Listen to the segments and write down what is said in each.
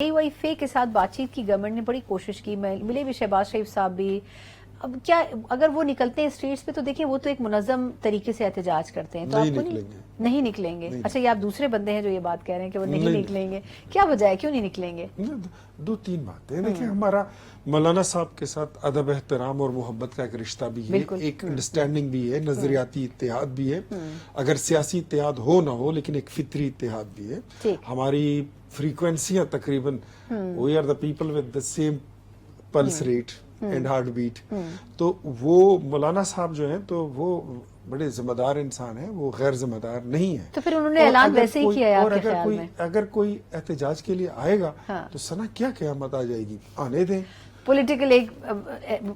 AYFA के साथ बातचीत की गवर्नमेंट ने बड़ी कोशिश की, मिले भी शहबाज शरीफ साहब भी। अब क्या अगर वो निकलते हैं स्ट्रीट्स पे तो देखिए वो तो एक मुनज़्ज़म तरीके से एहतजाज करते हैं, तो नहीं आपको नहीं निकलेंगे। अच्छा, ये आप दूसरे बंदे हैं जो ये बात कह रहे हैं कि वो नहीं निकलेंगे, क्या वजह है, क्यों नहीं निकलेंगे? दो तीन बातें देखिए, हमारा मौलाना साहब के साथ अदब एहतराम और मोहब्बत का एक रिश्ता भी है, एक अंडरस्टैंडिंग भी है, नजरियाती इत्तेहाद भी है। अगर सियासी इत्तेहाद हो ना हो, लेकिन एक फितरी इत्तेहाद भी है। हमारी फ्रीक्वेंसियां तकरीबन, we are the people with the same pulse rate and heart beat. तो वो मौलाना साहब जो हैं तो वो बड़े जिम्मेदार इंसान हैं, वो गैर जिम्मेदार नहीं है। तो फिर उन्होंने ऐलान वैसे ही किया है आपके ख्याल में? अगर कोई एहतजाज के लिए आएगा तो सना क्या क़यामत आ जाएगी, आने दें। पॉलिटिकल एक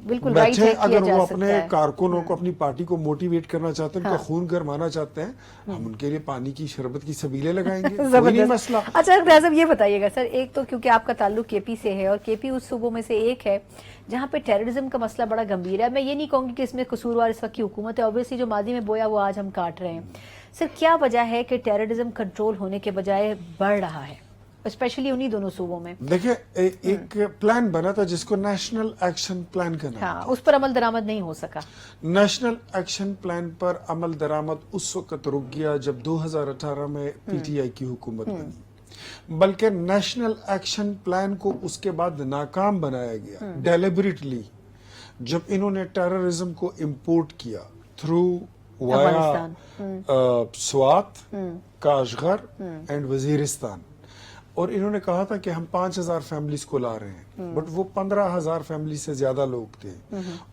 बिल्कुल राइट है, अगर वो अपने कारकुनों को, अपनी पार्टी को मोटिवेट करना चाहते हैं, उनका खून गरमाना चाहते हैं, हम उनके लिए पानी की शरबत की सबीलें लगाएंगे, कोई नहीं मसला। अच्छा साहब, ये बताइएगा सर, एक तो क्योंकि आपका ताल्लुक केपी से है और केपी उस सूबों में से एक है जहां पे टेररिज्म का मसला बड़ा गंभीर है। मैं ये नहीं कहूंगी कि इसमें कसूरवार इस वक्त की हुकूमत है, ऑब्वियसली जो माजी में बोया वो आज हम काट रहे हैं। सर, क्या वजह है कि टेररिज्म कंट्रोल होने के बजाय बढ़ रहा है, स्पेशली उन्हीं दोनों सूबों में? देखिए, एक प्लान बना था जिसको नेशनल एक्शन प्लान का नाम था। उस पर अमल दरामद नहीं हो सका। नेशनल एक्शन प्लान पर अमल दरामद उस वक्त रुक गया जब 2018 में पीटीआई की हुकूमत बनी, बल्कि नेशनल एक्शन प्लान को उसके बाद नाकाम बनाया गया डेलिबरेटली जब इन्होंने टेररिज्म को इंपोर्ट किया through via Swat, Kashgar and Waziristan. और इन्होंने कहा था कि हम 5000 फैमिलीज को ला रहे हैं, बट वो 15000 फैमिली से ज्यादा लोग थे,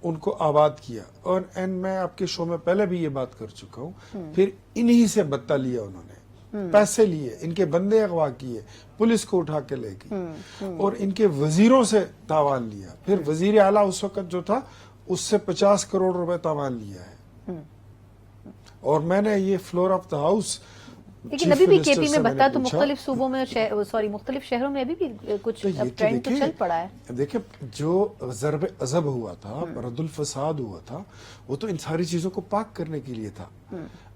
उनको आबाद किया। और मैं आपके शो में पहले भी ये बात कर चुका हूँ। फिर इन्हीं से बत्ता लिया उन्होंने, पैसे लिए, इनके बंदे अगवा किए, पुलिस को उठा के ले गई और इनके वजीरों से तावान लिया। फिर वजीर आला उस वक्त जो था उससे 50 करोड़ रुपए तावान लिया है। और मैंने ये फ्लोर ऑफ द हाउस, लेकिन अभी भी केपी में बता तो मुख्तलिफ सूबों में, मुख्तलिफ शहरों में अभी भी कुछ ट्रेंड तो चल पड़ा है। देखिए, जो ज़रब अज़ब हुआ था, रद्दुल फसाद हुआ था, वो तो इन सारी चीजों को पाक करने के लिए था।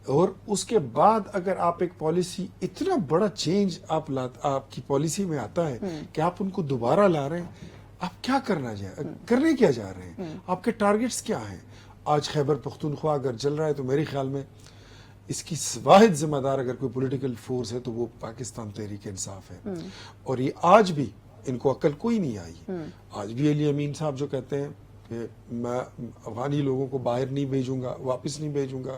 और उसके बाद अगर आप एक पॉलिसी, इतना बड़ा चेंज आपकी पॉलिसी में आता है कि आप उनको दोबारा ला रहे हैं, आप क्या करने क्या जा रहे हैं, आपके टारगेट्स क्या हैं? आज खैबर पख्तूनख्वा अगर चल रहा है तो मेरे ख्याल में इसकी वाहिद जिम्मेदार अगर कोई पॉलिटिकल फोर्स है तो वो पाकिस्तान तहरीक इंसाफ है। और ये आज भी इनको अक्ल कोई नहीं आई। आज भी अली अमीन साहब जो कहते हैं कि मैं अफगानी लोगों को बाहर नहीं भेजूंगा, वापस नहीं भेजूंगा,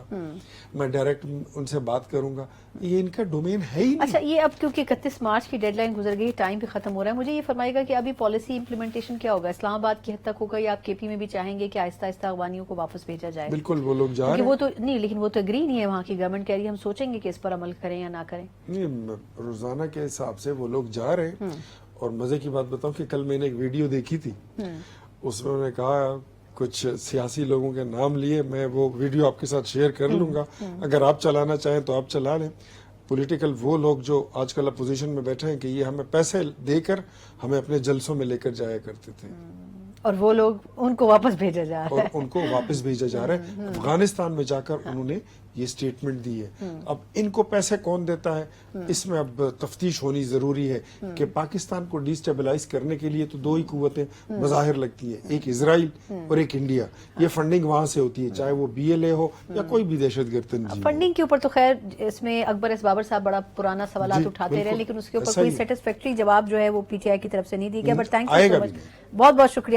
मैं डायरेक्ट उनसे बात करूंगा, ये इनका डोमेन है ही नहीं। अच्छा, ये अब क्योंकि 31 मार्च की डेडलाइन गुजर गई, टाइम भी खत्म हो रहा है, मुझे ये फरमाएगा कि अभी पॉलिसी इंप्लीमेंटेशन क्या होगा? इस्लामाबाद की हद तक होगा या आप केपी में भी चाहेंगे कि आहिस्ता आहिस्ता अफगानियों को वापस भेजा जाए? बिल्कुल, वो लोग जा रहे हैं। वो तो नहीं, लेकिन वो तो एग्री नहीं है, वहाँ की गवर्नमेंट कह रही है हम सोचेंगे कि इस पर अमल करें या ना करें। नहीं, रोजाना के हिसाब से वो लोग जा रहे हैं। और मजे की बात बताऊं कि कल मैंने एक वीडियो देखी थी, उसमें उन्होंने कहा, कुछ सियासी लोगों के नाम लिए, मैं वो वीडियो आपके साथ शेयर कर लूंगा, अगर आप चलाना चाहें तो आप चला लें। पॉलिटिकल वो लोग जो आजकल अपोजिशन में बैठे हैं कि ये हमें पैसे देकर हमें अपने जलसों में लेकर जाया करते थे, और वो लोग, उनको वापस भेजा जा रहा है। और उनको वापस भेजा जा रहा है। अफगानिस्तान में जाकर उन्होंने ये स्टेटमेंट दी है। अब इनको पैसे कौन देता है, इसमें अब तफ्तीश होनी जरूरी है कि पाकिस्तान को डिस्टेबलाइज करने के लिए तो दो ही कुव्वतें बज़ाहिर लगती है, एक इजराइल और एक इंडिया। ये फंडिंग वहां से होती है, चाहे वो BLA हो या कोई भी दहशतगर्द तंजीम। फंडिंग के ऊपर तो खैर इसमें अकबर एस बाबर साहब बड़ा पुराना सवाल उठाते रहे, लेकिन उसके ऊपर कोई सेटिस्फैक्टरी जवाब जो है वो PTI की तरफ से नहीं दिया गया। But thank you so much, बहुत बहुत शुक्रिया।